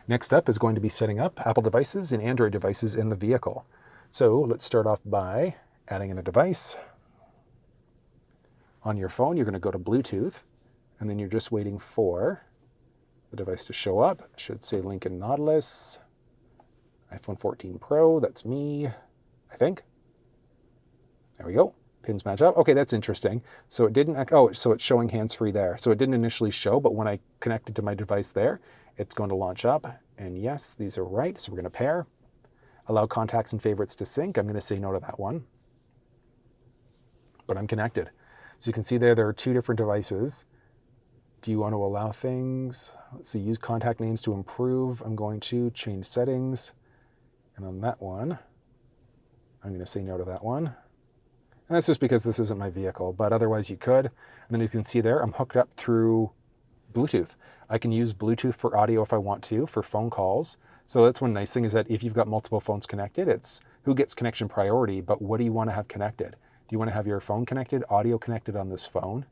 Next up is going to be setting up Apple devices and Android devices in the vehicle. So let's start off by adding in a device. On your phone, you're going to go to Bluetooth, and then you're just waiting for the device to show up. It should say Lincoln Nautilus, iPhone 14 Pro, that's me, I think. There we go. Pins match up. Okay, that's interesting. So it didn't, so it's showing hands-free there. So it didn't initially show, but when I connected to my device there, it's going to launch up. And yes, these are right. So we're going to pair. Allow contacts and favorites to sync. I'm going to say no to that one. But I'm connected. So you can see there are two different devices. Do you want to allow things? Let's see, use contact names to improve. I'm going to change settings. And on that one, I'm going to say no to that one. And that's just because this isn't my vehicle, but otherwise you could. And then you can see there, I'm hooked up through Bluetooth. I can use Bluetooth for audio if I want to, for phone calls. So that's one nice thing is that if you've got multiple phones connected, it's who gets connection priority, but what do you want to have connected? Do you want to have your phone connected, audio connected on this phone?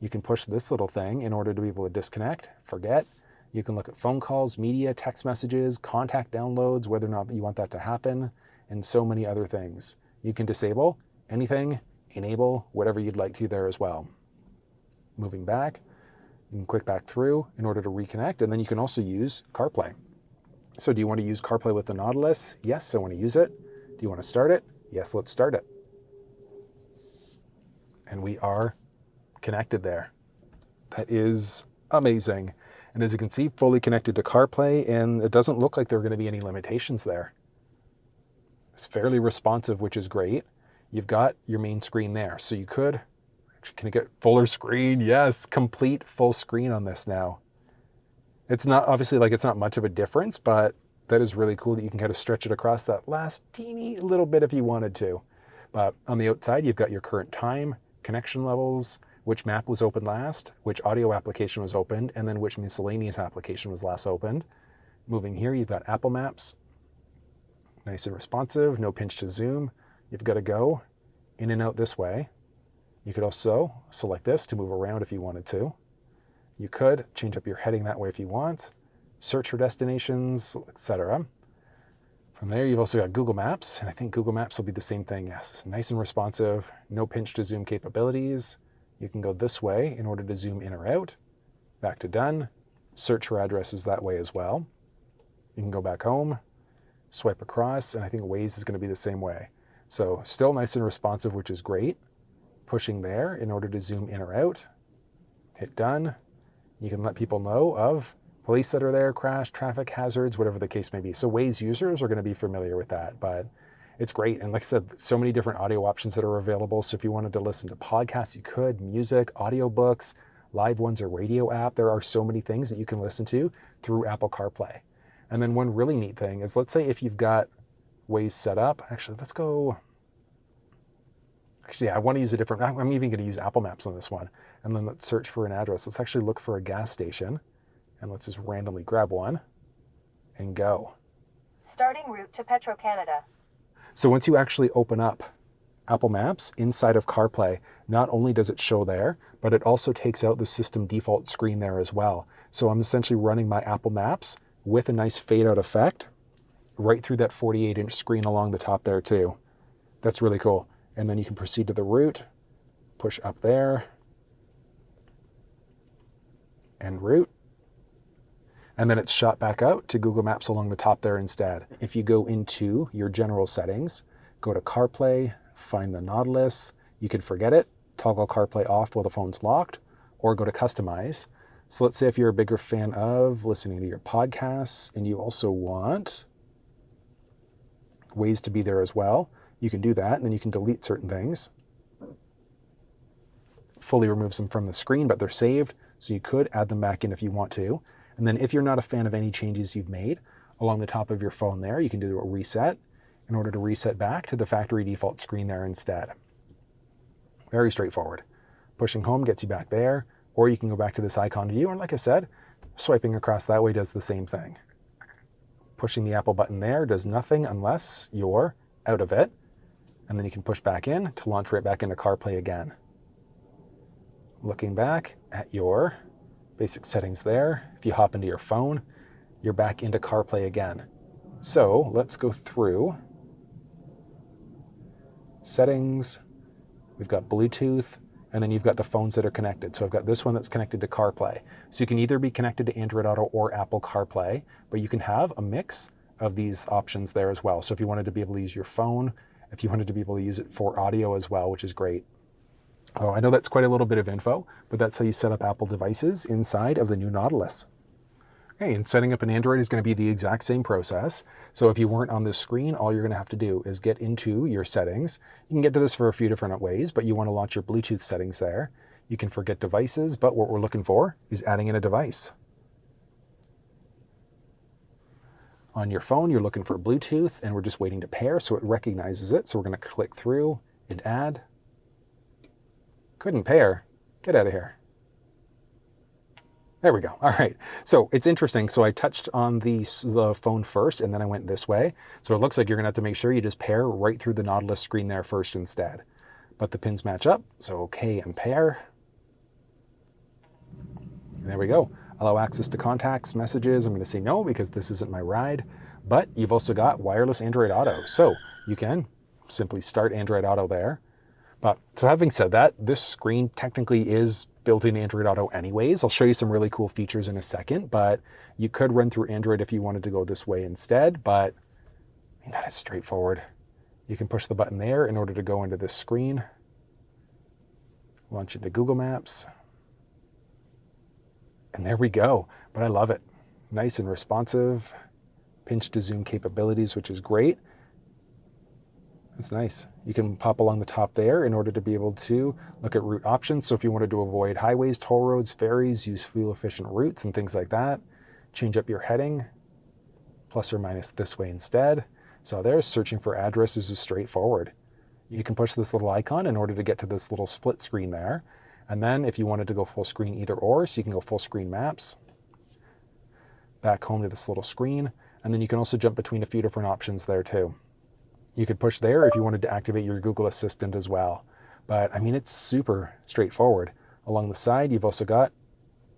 You can push this little thing in order to be able to disconnect, forget. You can look at phone calls, media, text messages, contact downloads, whether or not you want that to happen, and so many other things. You can disable anything, enable, whatever you'd like to there as well. Moving back, you can click back through in order to reconnect, and then you can also use CarPlay. So do you want to use CarPlay with the Nautilus? Yes, I want to use it. Do you want to start it? Yes, let's start it. And we are connected there. That is amazing. And as you can see, fully connected to CarPlay, and it doesn't look like there are going to be any limitations there. It's fairly responsive, which is great. You've got your main screen there. So you could, can I get fuller screen? Yes, complete full screen on this now. It's not, obviously, like it's not much of a difference, but that is really cool that you can kind of stretch it across that last teeny little bit if you wanted to. But on the outside, you've got your current time, connection levels, which map was opened last, which audio application was opened, and then which miscellaneous application was last opened. Moving here, you've got Apple Maps. Nice and responsive, no pinch to zoom. You've got to go in and out this way. You could also select this to move around if you wanted to. You could change up your heading that way if you want, search for destinations, etc. From there, you've also got Google Maps, and I think Google Maps will be the same thing. Yes, nice and responsive, no pinch to zoom capabilities. You can go this way in order to zoom in or out. Back to done. Search for addresses that way as well. You can go back home, swipe across, and I think Waze is going to be the same way. So still nice and responsive, which is great. Pushing there in order to zoom in or out. Hit done. You can let people know of police that are there, crash, traffic hazards, whatever the case may be. So Waze users are going to be familiar with that, but it's great. And like I said, so many different audio options that are available. So if you wanted to listen to podcasts, you could, music, audiobooks, live ones, or radio app. There are so many things that you can listen to through Apple CarPlay. And then one really neat thing is, let's say if you've got Waze set up, actually, let's go. Actually, I want to use a different, I'm even going to use Apple Maps on this one. And then let's search for an address. Let's actually look for a gas station. And let's just randomly grab one and go. Starting route to Petro-Canada. So once you actually open up Apple Maps inside of CarPlay, not only does it show there, but it also takes out the system default screen there as well. So I'm essentially running my Apple Maps with a nice fade out effect right through that 48-inch screen along the top there too. That's really cool. And then you can proceed to the route, push up there, and route. And then it's shot back out to Google Maps along the top there instead. If you go into your general settings, go to CarPlay, find the Nautilus, you can forget it, toggle CarPlay off while the phone's locked, or go to Customize. So let's say if you're a bigger fan of listening to your podcasts and you also want Waze to be there as well, you can do that, and then you can delete certain things. Fully removes them from the screen, but they're saved, so you could add them back in if you want to. And then if you're not a fan of any changes you've made, along the top of your phone there, you can do a reset in order to reset back to the factory default screen there instead. Very straightforward. Pushing home gets you back there, or you can go back to this icon view, and like I said, swiping across that way does the same thing. Pushing the Apple button there does nothing unless you're out of it, and then you can push back in to launch right back into CarPlay again. Looking back at your basic settings there, if you hop into your phone, you're back into CarPlay again. So let's go through settings. We've got Bluetooth, and then you've got the phones that are connected. So I've got this one that's connected to CarPlay. So you can either be connected to Android Auto or Apple CarPlay, but you can have a mix of these options there as well. So if you wanted to be able to use your phone, if you wanted to be able to use it for audio as well, which is great. Oh, I know that's quite a little bit of info, but that's how you set up Apple devices inside of the new Nautilus. Okay, and setting up an Android is going to be the exact same process. So if you weren't on this screen, all you're going to have to do is get into your settings. You can get to this for a few different ways, but you want to launch your Bluetooth settings there. You can forget devices, but what we're looking for is adding in a device. On your phone, you're looking for Bluetooth, and we're just waiting to pair, so it recognizes it. So we're going to click through and add. Couldn't pair. Get out of here. There we go. All right. So it's interesting. So I touched on the phone first, and then I went this way. So it looks like you're going to have to make sure you just pair right through the Nautilus screen there first instead. But the pins match up. So OK and pair. And there we go. Allow access to contacts, messages. I'm going to say no because this isn't my ride. But you've also got wireless Android Auto. So you can simply start Android Auto there. But so having said that, this screen technically is built-in Android Auto anyways. I'll show you some really cool features in a second, but you could run through Android if you wanted to go this way instead, but I mean, that is straightforward. You can push the button there in order to go into this screen, launch into Google Maps, and there we go. But I love it. Nice and responsive, pinch to zoom capabilities, which is great. That's nice. You can pop along the top there in order to be able to look at route options. So if you wanted to avoid highways, toll roads, ferries, use fuel efficient routes and things like that, change up your heading, plus or minus this way instead. So there's searching for addresses is straightforward. You can push this little icon in order to get to this little split screen there. And then if you wanted to go full screen either or, so you can go full screen maps, back home to this little screen. And then you can also jump between a few different options there too. You could push there if you wanted to activate your Google Assistant as well. But I mean, it's super straightforward. Along the side, you've also got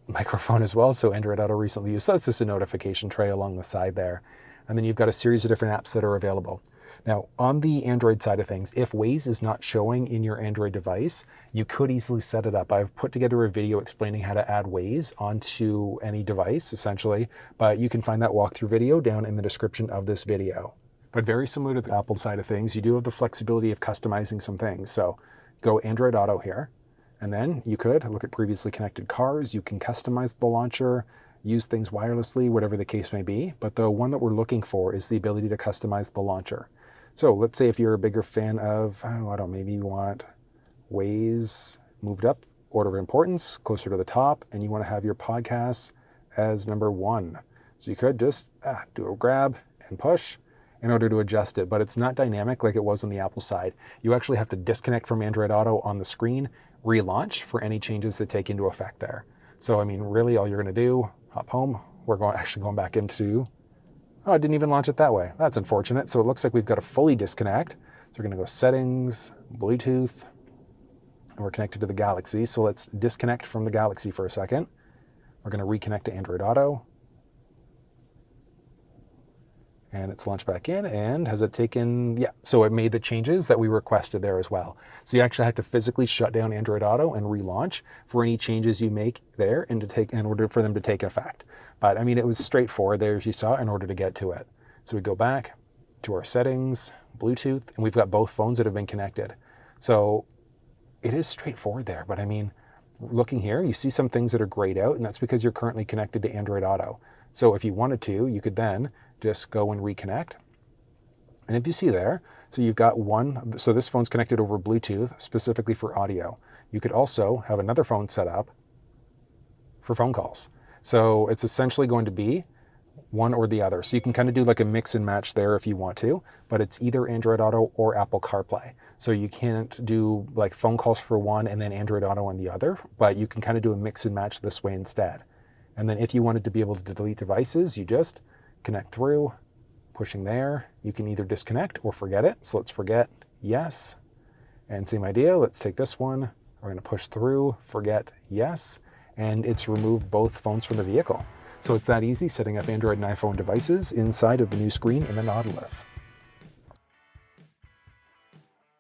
microphone as well. So Android Auto recently used, so that's just a notification tray along the side there. And then you've got a series of different apps that are available. Now, on the Android side of things, if Waze is not showing in your Android device, you could easily set it up. I've put together a video explaining how to add Waze onto any device, essentially, but you can find that walkthrough video down in the description of this video. But very similar to the Apple side of things, you do have the flexibility of customizing some things. So go Android Auto here, and then you could look at previously connected cars. You can customize the launcher, use things wirelessly, whatever the case may be. But the one that we're looking for is the ability to customize the launcher. So let's say if you're a bigger fan of, maybe you want Waze moved up, order of importance, closer to the top, and you want to have your podcasts as number 1. So you could just do a grab and push in order to adjust it, but it's not dynamic like it was on the Apple side. You actually have to disconnect from Android Auto on the screen, relaunch for any changes that take into effect there. So, I mean, really all you're going to do, hop home. We're actually going back into, I didn't even launch it that way. That's unfortunate. So it looks like we've got to fully disconnect. So we're going to go settings, Bluetooth, and we're connected to the Galaxy. So let's disconnect from the Galaxy for a second. We're going to reconnect to Android Auto. And it's launched back in, and has it taken, so it made the changes that we requested there as well. So you actually have to physically shut down Android Auto and relaunch for any changes you make there and in order for them to take effect. But I mean, it was straightforward there, as you saw, in order to get to it. So we go back to our settings, Bluetooth, and we've got both phones that have been connected. So it is straightforward there, but I mean, looking here, you see some things that are grayed out, and that's because you're currently connected to Android Auto. So if you wanted to, you could then just go and reconnect. And if you see there, so you've got one, so this phone's connected over Bluetooth specifically for audio. You could also have another phone set up for phone calls. So it's essentially going to be one or the other. So you can kind of do like a mix and match there if you want to, but it's either Android Auto or Apple CarPlay. So you can't do like phone calls for one and then Android Auto on the other, but you can kind of do a mix and match this way instead. And then if you wanted to be able to delete devices, you just connect through, pushing there. You can either disconnect or forget it. So let's forget, yes. And same idea, let's take this one. We're going to push through, forget, yes. And it's removed both phones from the vehicle. So it's that easy setting up Android and iPhone devices inside of the new screen in the Nautilus.